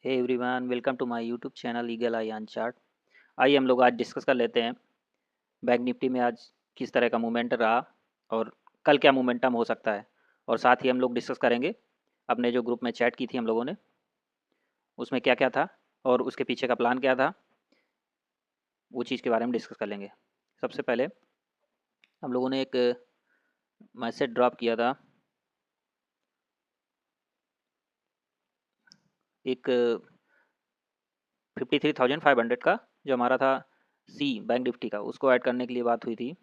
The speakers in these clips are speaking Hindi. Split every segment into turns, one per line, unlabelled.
Hey everyone, welcome to my YouTube channel Eagle Eye on chart. आइए हम लोग आज डिस्कस कर लेते हैं बैंक निफ्टी में आज किस तरह का मूवमेंट रहा और कल क्या मोमेंटम हो सकता है। और साथ ही हम लोग डिस्कस करेंगे अपने जो ग्रुप में चैट की थी हम लोगों ने, उसमें क्या क्या था और उसके पीछे का प्लान क्या था, वो चीज़ के बारे में डिस्कस कर लेंगे। सबसे पहले हम लोगों ने एक मैसेज ड्रॉप किया था, एक 53,500 का जो हमारा था सी बैंक निफ्टी का, उसको ऐड करने के लिए बात हुई थी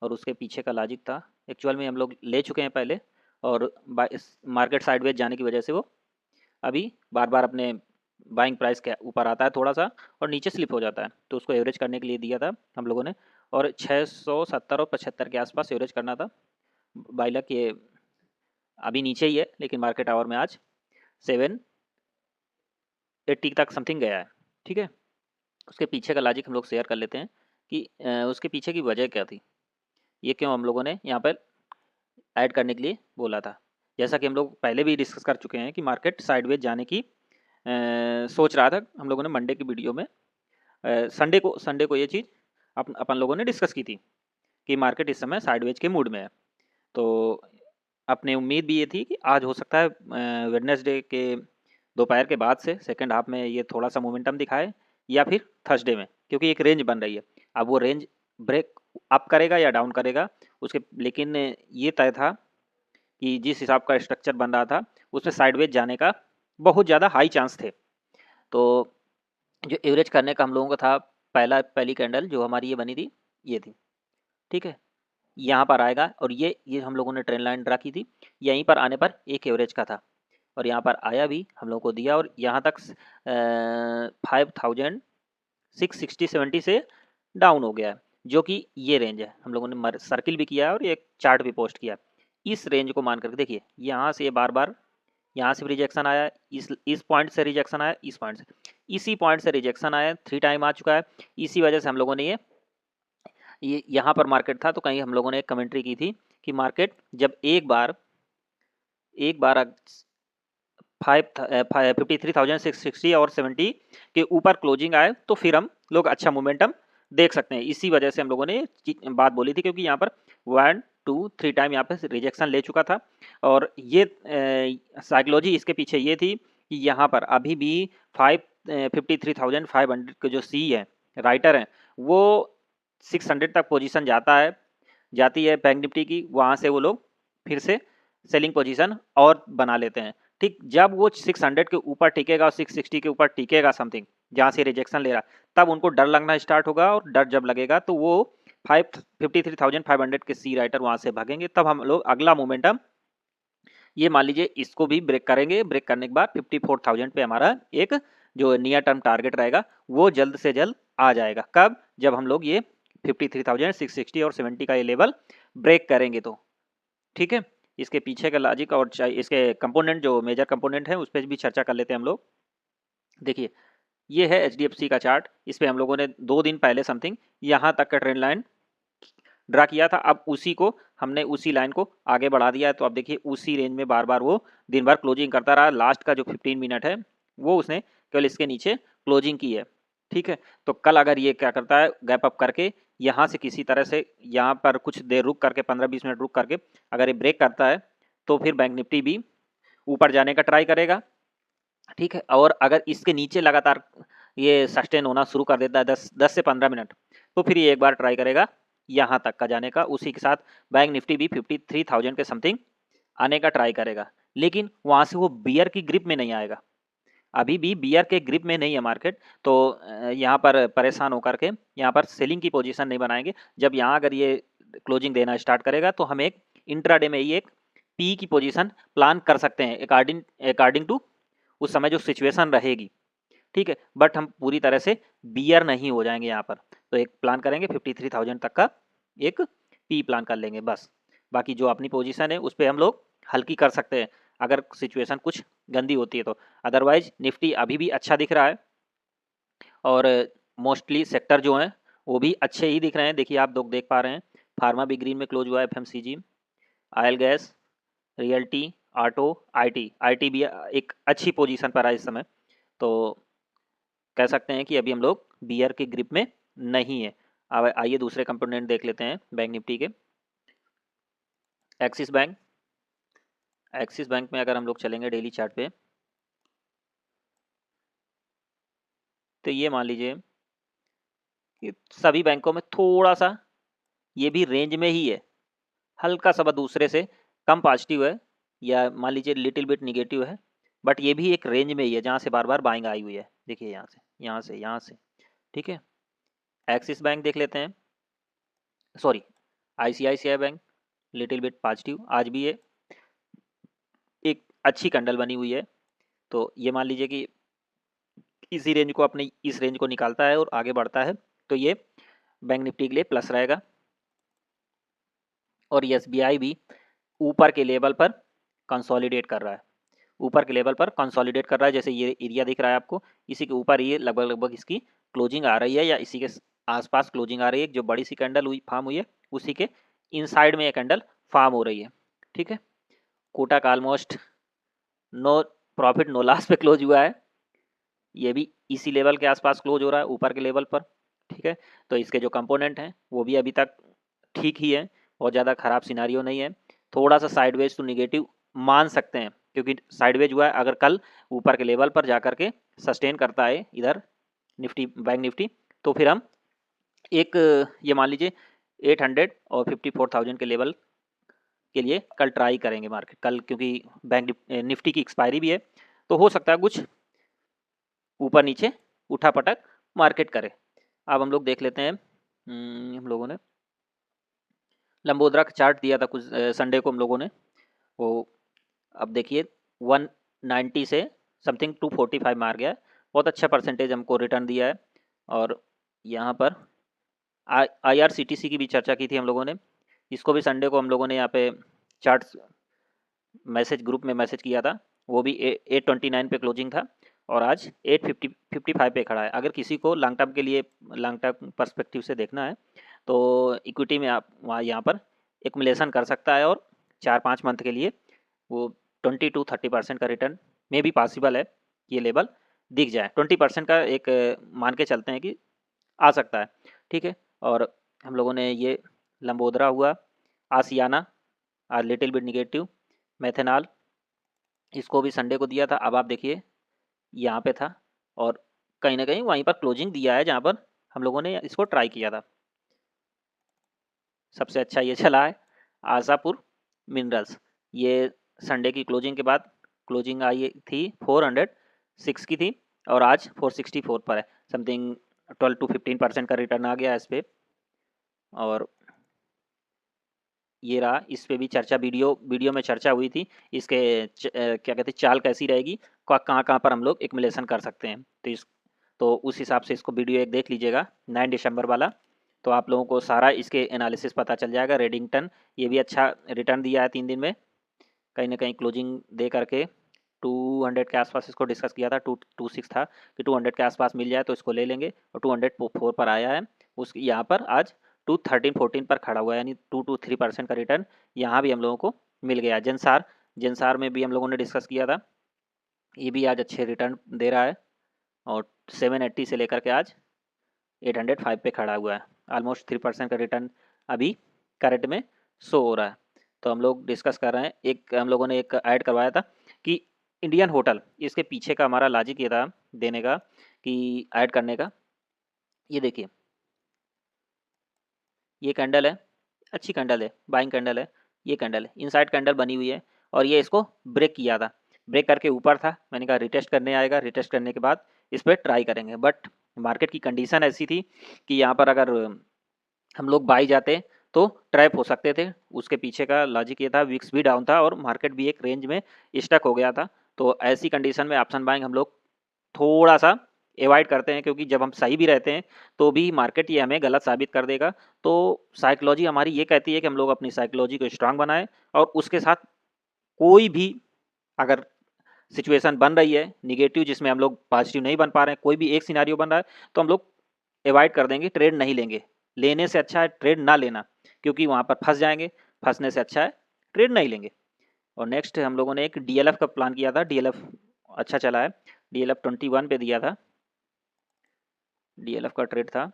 और उसके पीछे का लॉजिक था। एक्चुअल में हम लोग ले चुके हैं पहले और मार्केट साइडवेज जाने की वजह से वो अभी बार बार अपने बाइंग प्राइस के ऊपर आता है थोड़ा सा और नीचे स्लिप हो जाता है, तो उसको एवरेज करने के लिए दिया था हम लोगों ने। और 670 और 75 के आसपास एवरेज करना था। बाई लक ये अभी नीचे ही है, लेकिन मार्केट आवर में आज 780 तक समथिंग गया है। ठीक है, उसके पीछे का लॉजिक हम लोग शेयर कर लेते हैं कि उसके पीछे की वजह क्या थी, ये क्यों हम लोगों ने यहाँ पर ऐड करने के लिए बोला था। जैसा कि हम लोग पहले भी डिस्कस कर चुके हैं कि मार्केट साइडवेज जाने की सोच रहा था हम लोगों ने मंडे की वीडियो में। संडे को ये चीज़ अपन लोगों ने डिस्कस की थी कि मार्केट इस समय साइडवेज के मूड में है। तो अपने उम्मीद भी ये थी कि आज हो सकता है वेडनेसडे के दोपहर के बाद से सेकंड हाफ में ये थोड़ा सा मोमेंटम दिखाए, या फिर थर्सडे में, क्योंकि एक रेंज बन रही है। अब वो रेंज ब्रेक अप करेगा या डाउन करेगा उसके, लेकिन ये तय था कि जिस हिसाब का स्ट्रक्चर बन रहा था उसमें साइडवेज जाने का बहुत ज़्यादा हाई चांस थे। तो जो एवरेज करने का हम लोगों का था, पहली कैंडल जो हमारी ये बनी थी, ये थी। ठीक है, यहाँ पर आएगा और ये हम लोगों ने ट्रेंड लाइन ड्रा की थी, यहीं पर आने पर एक एवरेज का था और यहाँ पर आया भी हम लोगों को दिया और यहाँ तक 5,660-70 से डाउन हो गया है, जो कि ये रेंज है। हम लोगों ने सर्किल भी किया है और एक चार्ट भी पोस्ट किया। इस रेंज को मान करके देखिए, यहाँ से ये बार बार यहाँ से भी रिजेक्शन आया, इस पॉइंट से रिजेक्शन आया, इस पॉइंट से, इसी पॉइंट से रिजेक्शन आया, 3 टाइम आ चुका है। इसी वजह से हम लोगों ने ये यहाँ पर मार्केट था, तो कहीं हम लोगों ने एक कमेंट्री की थी कि मार्केट जब एक बार 53,660 और 70 के ऊपर क्लोजिंग आए तो फिर हम लोग अच्छा मोमेंटम देख सकते हैं। इसी वजह से हम लोगों ने बात बोली थी, क्योंकि यहाँ पर 1 2 3 टाइम यहाँ पे रिजेक्शन ले चुका था और ये साइकोलॉजी इसके पीछे ये थी कि यहाँ पर अभी भी 53,500 के जो सी है, राइटर हैं, वो 600 तक पोजीशन जाती है बैंक निफ्टी की, वहाँ से वो लोग फिर से सेलिंग पोजीशन और बना लेते हैं। ठीक, जब वो 600 के ऊपर टिकेगा और 660 के ऊपर टिकेगा समथिंग, जहाँ से रिजेक्शन ले रहा, तब उनको डर लगना स्टार्ट होगा और डर जब लगेगा तो वो 53,500 के सी राइटर वहाँ से भागेंगे। तब हम लोग अगला मोमेंटम ये मान लीजिए इसको भी ब्रेक करेंगे। ब्रेक करने के बाद 54,000 पे हमारा एक जो नियर टर्म टारगेट रहेगा वो जल्द से जल्द आ जाएगा। कब? जब हम लोग ये 53,660 और 70 का ये लेवल ब्रेक करेंगे तो। ठीक है, इसके पीछे का लॉजिक और इसके कंपोनेंट, जो मेजर कंपोनेंट है, उस पर भी चर्चा कर लेते हैं हम लोग। देखिए, ये है HDFC का चार्ट। इस पे हम लोगों ने 2 दिन पहले समथिंग यहाँ तक का ट्रेंड लाइन ड्रा किया था। अब उसी को हमने उसी लाइन को आगे बढ़ा दिया है। तो अब देखिए उसी रेंज में बार बार वो दिन भर क्लोजिंग करता रहा। लास्ट का जो 15 मिनट है वो उसने केवल इसके नीचे क्लोजिंग की है। ठीक है, तो कल अगर ये क्या करता है, गैप अप करके यहाँ से किसी तरह से यहाँ पर कुछ देर रुक करके 15-20 मिनट रुक करके अगर ये ब्रेक करता है तो फिर बैंक निफ्टी भी ऊपर जाने का ट्राई करेगा। ठीक है, और अगर इसके नीचे लगातार ये सस्टेन होना शुरू कर देता है 10 से 15 मिनट, तो फिर ये एक बार ट्राई करेगा यहाँ तक का जाने का। उसी के साथ बैंक निफ्टी भी 53,000 के समथिंग आने का ट्राई करेगा, लेकिन वहाँ से वो बियर की ग्रिप में नहीं आएगा। अभी भी बियर के ग्रिप में नहीं है मार्केट, तो यहाँ पर परेशान होकर के यहाँ पर सेलिंग की पोजीशन नहीं बनाएंगे। जब यहाँ अगर ये क्लोजिंग देना स्टार्ट करेगा तो हम एक इंट्राडे में ही एक पी की पोजीशन प्लान कर सकते हैं अकॉर्डिंग टू उस समय जो सिचुएशन रहेगी। ठीक है, बट हम पूरी तरह से बियर नहीं हो जाएंगे यहाँ पर। तो एक प्लान करेंगे 53,000 तक का, एक पी प्लान कर लेंगे बस। बाकी जो अपनी पोजीशन है उस पर हम लोग हल्की कर सकते हैं अगर सिचुएशन कुछ गंदी होती है तो। अदरवाइज निफ्टी अभी भी अच्छा दिख रहा है और मोस्टली सेक्टर जो हैं वो भी अच्छे ही दिख रहे हैं। देखिए, आप लोग देख पा रहे हैं, फार्मा भी ग्रीन में क्लोज हुआ है, FMCG, oil gas, realty, auto, IT भी एक अच्छी पोजीशन पर है इस समय। तो कह सकते हैं कि अभी हम लोग बियर के ग्रिप में नहीं है। अब आइए दूसरे कंपोनेंट देख लेते हैं बैंक निफ्टी के। एक्सिस बैंक, एक्सिस बैंक में अगर हम लोग चलेंगे डेली चार्ट पे, तो ये मान लीजिए कि सभी बैंकों में थोड़ा सा ये भी रेंज में ही है, हल्का सा दूसरे से कम पॉजिटिव है या मान लीजिए लिटिल बिट निगेटिव है, बट ये भी एक रेंज में ही है जहाँ से बार बार बाइंग आई हुई है। देखिए यहाँ से यहाँ से यहाँ से, ठीक है। एक्सिस बैंक देख लेते हैं, sorry ICICI bank, little bit positive आज भी है, एक अच्छी कैंडल बनी हुई है। तो ये मान लीजिए कि इसी रेंज को अपने इस रेंज को निकालता है और आगे बढ़ता है, तो ये बैंक निफ्टी के लिए प्लस रहेगा। और एसबीआई भी ऊपर के लेवल पर कंसोलिडेट कर रहा है, ऊपर के लेवल पर कंसोलिडेट कर रहा है। जैसे ये एरिया दिख रहा है आपको, इसी के ऊपर ये लगभग लगभग इसकी क्लोजिंग आ रही है या इसी के आसपास क्लोजिंग आ रही है। जो बड़ी सी कैंडल हुई फॉर्म हुई है उसी के इनसाइड में ये कैंडल फॉर्म हो रही है, ठीक है। Kotak almost no profit no loss पे क्लोज हुआ है, ये भी इसी लेवल के आसपास क्लोज हो रहा है ऊपर के लेवल पर, ठीक है। तो इसके जो कंपोनेंट हैं वो भी अभी तक ठीक ही है, बहुत ज़्यादा खराब सिनारियो नहीं है। थोड़ा सा साइडवेज तो निगेटिव मान सकते हैं, क्योंकि साइडवेज हुआ है। अगर कल ऊपर के लेवल पर जा करके सस्टेन करता है इधर निफ्टी बैंक निफ्टी, तो फिर हम एक ये मान लीजिए 800 और 54,000 के लेवल के लिए कल ट्राई करेंगे मार्केट कल, क्योंकि बैंक निफ्टी की एक्सपायरी भी है, तो हो सकता है कुछ ऊपर नीचे उठा पटक मार्केट करे। अब हम लोग देख लेते हैं, हम लोगों ने लंबोदरा का चार्ट दिया था कुछ संडे को हम लोगों ने, वो अब देखिए 190 से समथिंग 245 मार गया है, बहुत अच्छा परसेंटेज हमको रिटर्न दिया है। और यहाँ पर IRCTC की भी चर्चा की थी हम लोगों ने, इसको भी संडे को हम लोगों ने यहाँ पे चार्ट मैसेज ग्रुप में मैसेज किया था, वो भी 829 पे क्लोजिंग था और आज 855 पे खड़ा है। अगर किसी को लॉन्ग टर्म के लिए लॉन्ग टर्म पर्सपेक्टिव से देखना है तो इक्विटी में आप वहाँ यहाँ पर एक्युमुलेशन कर सकता है और 4-5 मंथ के लिए वो 20-30% का रिटर्न में भी पॉसिबल है, ये लेवल दिख जाए 20% का एक मान के चलते हैं कि आ सकता है, ठीक है। और हम लोगों ने ये लंबोदरा हुआ, आसियाना आज लिटिल बिट निगेटिव, मेथेनॉल इसको भी संडे को दिया था, अब आप देखिए यहाँ पे था और कहीं ना कहीं वहीं पर क्लोजिंग दिया है जहाँ पर हम लोगों ने इसको ट्राई किया था। सबसे अच्छा ये चला है आशापुर मिनरल्स, ये संडे की क्लोजिंग के बाद क्लोजिंग आई थी 406 की थी और आज 464 पर है, समथिंग 12-15% का रिटर्न आ गया है इस पर। और ये रहा, इस पे भी चर्चा वीडियो में चर्चा हुई थी, इसके क्या कहते हैं चाल कैसी रहेगी, कहाँ कहाँ पर हम लोग एक्युमुलेशन कर सकते हैं। तो उस हिसाब से इसको वीडियो एक देख लीजिएगा 9 दिसंबर वाला, तो आप लोगों को सारा इसके एनालिसिस पता चल जाएगा। रेडिंगटन ये भी अच्छा रिटर्न दिया है 3 दिन में, कहीं ना कहीं क्लोजिंग दे करके 200 के आसपास इसको डिस्कस किया था, 226 था कि 200 के आसपास मिल जाए तो इसको ले लेंगे, और 204 पर आया है। उस यहाँ पर आज 213-14 पर खड़ा हुआ है, यानी 2-3% का रिटर्न यहाँ भी हम लोगों को मिल गया। जेंसार में भी हम लोगों ने डिस्कस किया था, ये भी आज अच्छे रिटर्न दे रहा है और 780 से लेकर के आज 805 पे खड़ा हुआ है, ऑलमोस्ट 3% का रिटर्न अभी करंट में शो हो रहा है। तो हम लोग डिस्कस कर रहे हैं, एक हम लोगों ने एक ऐड करवाया था कि इंडियन होटल, इसके पीछे का हमारा लॉजिक ये था देने का कि ऐड करने का। ये देखिए ये कैंडल है, अच्छी कैंडल है, बाइंग कैंडल है, ये कैंडल है, इनसाइड कैंडल बनी हुई है और ये इसको ब्रेक किया था, ब्रेक करके ऊपर था, मैंने कहा रिटेस्ट करने आएगा, रिटेस्ट करने के बाद इस पर ट्राई करेंगे। बट मार्केट की कंडीशन ऐसी थी कि यहाँ पर अगर हम लोग बाई जाते तो ट्रैप हो सकते थे। उसके पीछे का लॉजिक ये था, विक्स भी डाउन था और मार्केट भी एक रेंज में स्टक हो गया था। तो ऐसी कंडीशन में ऑप्शन बाइंग हम लोग थोड़ा सा एवॉइड करते हैं, क्योंकि जब हम सही भी रहते हैं तो भी मार्केट ये हमें गलत साबित कर देगा। तो साइकोलॉजी हमारी ये कहती है कि हम लोग अपनी साइकोलॉजी को स्ट्रांग बनाएं और उसके साथ कोई भी अगर सिचुएशन बन रही है निगेटिव जिसमें हम लोग पॉजिटिव नहीं बन पा रहे हैं, कोई भी एक सिनारियो बन रहा है तो हम लोग एवॉइड कर देंगे, ट्रेड नहीं लेंगे। लेने से अच्छा है ट्रेड ना लेना, क्योंकि वहाँ पर फंस जाएंगे, फंसने से अच्छा है ट्रेड नहीं लेंगे। और नेक्स्ट हम लोगों ने एक DLF का प्लान किया था, DLF अच्छा चला है। DLF 21 पे दिया था, DLF का ट्रेड था।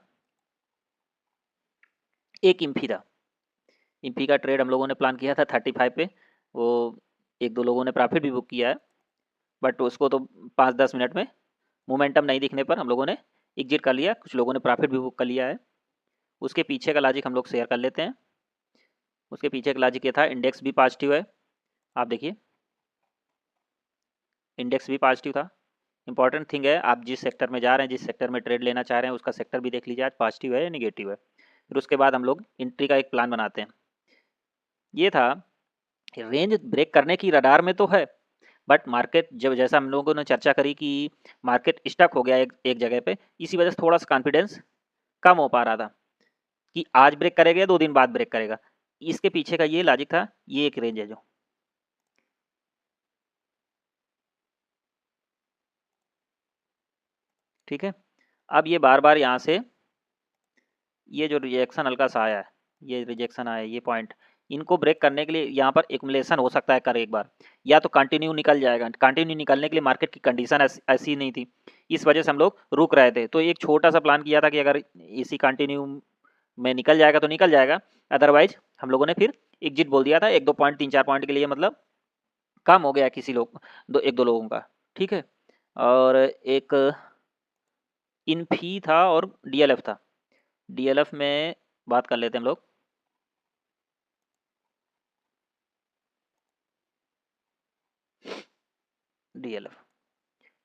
एक इम्फी था, इम्फी का ट्रेड हम लोगों ने प्लान किया था 35 पे। वो एक दो लोगों ने प्रॉफिट भी बुक किया है, बट उसको तो 5-10 मिनट में मोमेंटम नहीं दिखने पर हम लोगों ने एग्जिट कर लिया। कुछ लोगों ने प्रॉफिट भी बुक कर लिया है। उसके पीछे का लॉजिक हम लोग शेयर कर लेते हैं। उसके पीछे का लॉजिक ये था, इंडेक्स भी पॉजिटिव है, आप देखिए इंडेक्स भी पॉजिटिव था। इंपॉर्टेंट थिंग है, आप जिस सेक्टर में जा रहे हैं, जिस सेक्टर में ट्रेड लेना चाह रहे हैं, उसका सेक्टर भी देख लीजिए आज पॉजिटिव है या निगेटिव है। फिर उसके बाद हम लोग एंट्री का एक प्लान बनाते हैं। ये था, रेंज ब्रेक करने की रडार में तो है, बट मार्केट जब जैसा हम लोगों ने चर्चा करी कि मार्केट स्टक हो गया एक जगह पे, इसी वजह से थोड़ा सा कॉन्फिडेंस कम हो पा रहा था कि आज ब्रेक करेगा या 2 दिन बाद ब्रेक करेगा। इसके पीछे का ये लॉजिक था। ये एक रेंज है जो, ठीक है। अब ये बार बार यहाँ से ये जो रिजेक्शन हल्का सा आया है, ये रिजेक्शन आया है, ये पॉइंट, इनको ब्रेक करने के लिए यहाँ पर एक्युमुलेशन हो सकता है कर एक बार, या तो कंटिन्यू निकल जाएगा। कंटिन्यू निकलने के लिए मार्केट की कंडीशन ऐसी नहीं थी, इस वजह से हम लोग रुक रहे थे। तो एक छोटा सा प्लान किया था कि अगर इसी कंटिन्यू में निकल जाएगा तो निकल जाएगा, अदरवाइज हम लोगों ने फिर एग्जिट बोल दिया था। 1-2 पॉइंट 3-4 पॉइंट के लिए मतलब कम हो गया किसी लोग, एक दो लोगों का, ठीक है। और एक इनफी था और DLF था। DLF में बात कर लेते हैं हम लोग। DLF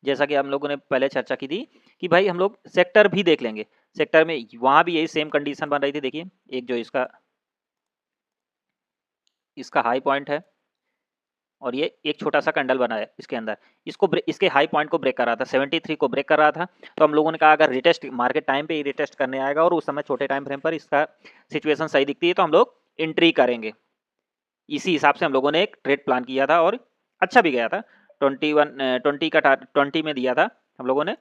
जैसा कि हम लोगों ने पहले चर्चा की थी कि भाई हम लोग सेक्टर भी देख लेंगे। सेक्टर में वहाँ भी यही सेम कंडीशन बन रही थी। देखिए एक जो इसका इसका हाई पॉइंट है और ये एक छोटा सा कैंडल बना है इसके अंदर, इसके हाई पॉइंट को ब्रेक कर रहा था, 73 को ब्रेक कर रहा था। तो हम लोगों ने कहा अगर रिटेस्ट मार्केट टाइम पे ही रिटेस्ट करने आएगा और उस समय छोटे टाइम फ्रेम पर इसका सिचुएशन सही दिखती है तो हम लोग एंट्री करेंगे। इसी हिसाब से हम लोगों ने एक ट्रेड प्लान किया था और अच्छा भी गया था। 20 में दिया था हम लोगों ने,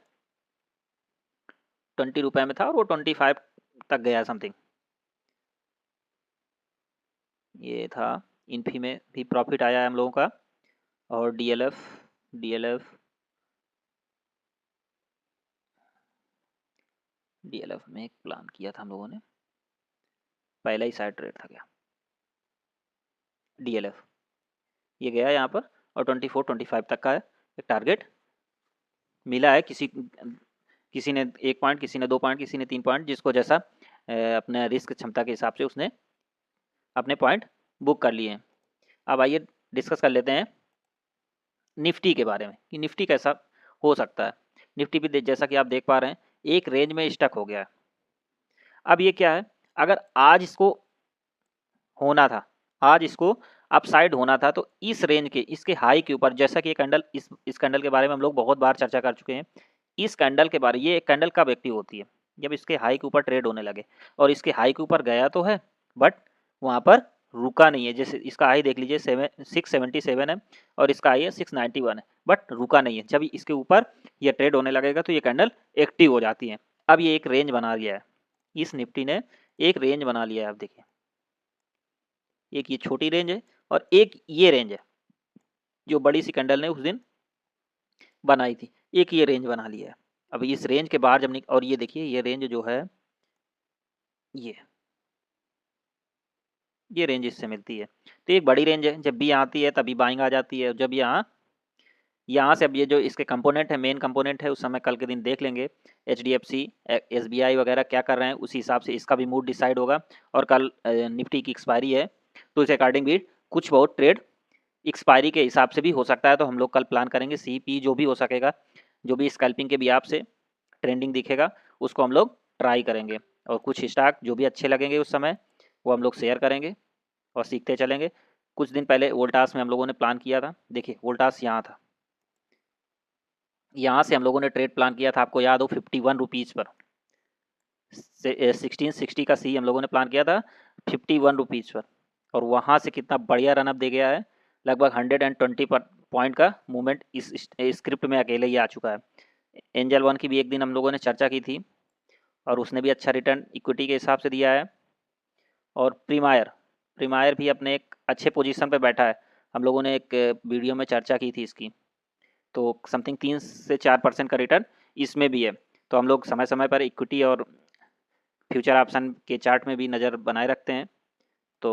20 रुपये में था और वो 25 तक गया समथिंग। ये था, इन्फी में भी प्रॉफिट आया है हम लोगों का। और डीएलएफ डीएलएफ में एक प्लान किया था हम लोगों ने, पहला ही साइड ट्रेड था क्या, डीएलएफ ये गया यहाँ पर और 24-25 तक का है एक टारगेट मिला है। किसी ने 1 पॉइंट, किसी ने 2 पॉइंट, किसी ने 3 पॉइंट, जिसको जैसा अपने रिस्क क्षमता के हिसाब से उसने अपने पॉइंट बुक कर लिए हैं। अब आइए डिस्कस कर लेते हैं निफ्टी के बारे में कि निफ्टी कैसा हो सकता है। निफ्टी भी जैसा कि आप देख पा रहे हैं एक रेंज में स्टक हो गया है। अब ये क्या है, अगर आज इसको होना था, आज इसको अपसाइड होना था तो इस रेंज के, इसके हाई के ऊपर, जैसा कि ये कैंडल, इस कैंडल के बारे में हम लोग बहुत बार चर्चा कर चुके हैं। इस कैंडल के बारे, ये कैंडल कब एक्टिव होती है, जब इसके हाई के ऊपर ट्रेड होने लगे। और इसके हाई के ऊपर गया तो है बट वहाँ पर रुका नहीं है। जैसे इसका हाई देख लीजिए 677 है और इसका हाई है 691 है, बट रुका नहीं है। जब इसके ऊपर ये ट्रेड होने लगेगा तो ये कैंडल एक्टिव हो जाती है। अब ये एक रेंज बना लिया है, इस निफ्टी ने एक रेंज बना लिया है। आप देखिए एक ये छोटी रेंज है और एक ये रेंज है जो बड़ी सी कैंडल ने उस दिन बनाई थी, एक ये रेंज बना लिया है। अब इस रेंज के बाहर जब और ये देखिए ये रेंज जो है, ये रेंज इससे मिलती है। तो एक बड़ी रेंज है, जब भी आती है तभी बाइंग आ जाती है। जब यहाँ से अब ये जो इसके कंपोनेंट है, मेन कंपोनेंट है, उस समय कल के दिन देख लेंगे HDFC SBI वगैरह क्या कर रहे हैं, उसी हिसाब से इसका भी मूड डिसाइड होगा। और कल निफ्टी की एक्सपायरी है तो इस अकॉर्डिंग भी कुछ बहुत ट्रेड एक्सपायरी के हिसाब से भी हो सकता है। तो हम लोग कल प्लान करेंगे CP जो भी हो सकेगा, जो भी स्कैल्पिंग के भी आपसे ट्रेंडिंग दिखेगा उसको हम लोग ट्राई करेंगे। और कुछ स्टॉक जो भी अच्छे लगेंगे उस समय वो हम लोग शेयर करेंगे और सीखते चलेंगे। कुछ दिन पहले वोल्टास में हम लोगों ने प्लान किया था, देखिए वोल्टास यहाँ था, यहाँ से हम लोगों ने ट्रेड प्लान किया था, आपको याद हो 51 रुपीज़ पर 1660 का सी हम लोगों ने प्लान किया था 51 रुपीज़ पर। और वहाँ से कितना बढ़िया रनअप दे गया है, लगभग 120 पॉइंट का मूवमेंट इस स्क्रिप्ट में अकेले ही आ चुका है। एंजल वन की भी एक दिन हम लोगों ने चर्चा की थी और उसने भी अच्छा रिटर्न इक्विटी के हिसाब से दिया है। और प्रीमायर भी अपने एक अच्छे पोजीशन पे बैठा है, हम लोगों ने एक वीडियो में चर्चा की थी इसकी। तो समथिंग 3 से 4% का रिटर्न इसमें भी है। तो हम लोग समय समय पर इक्विटी और फ्यूचर ऑप्शन के चार्ट में भी नज़र बनाए रखते हैं। तो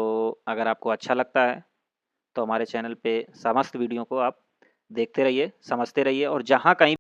अगर आपको अच्छा लगता है तो हमारे चैनल पे समस्त वीडियो को आप देखते रहिए, समझते रहिए, और जहाँ कहीं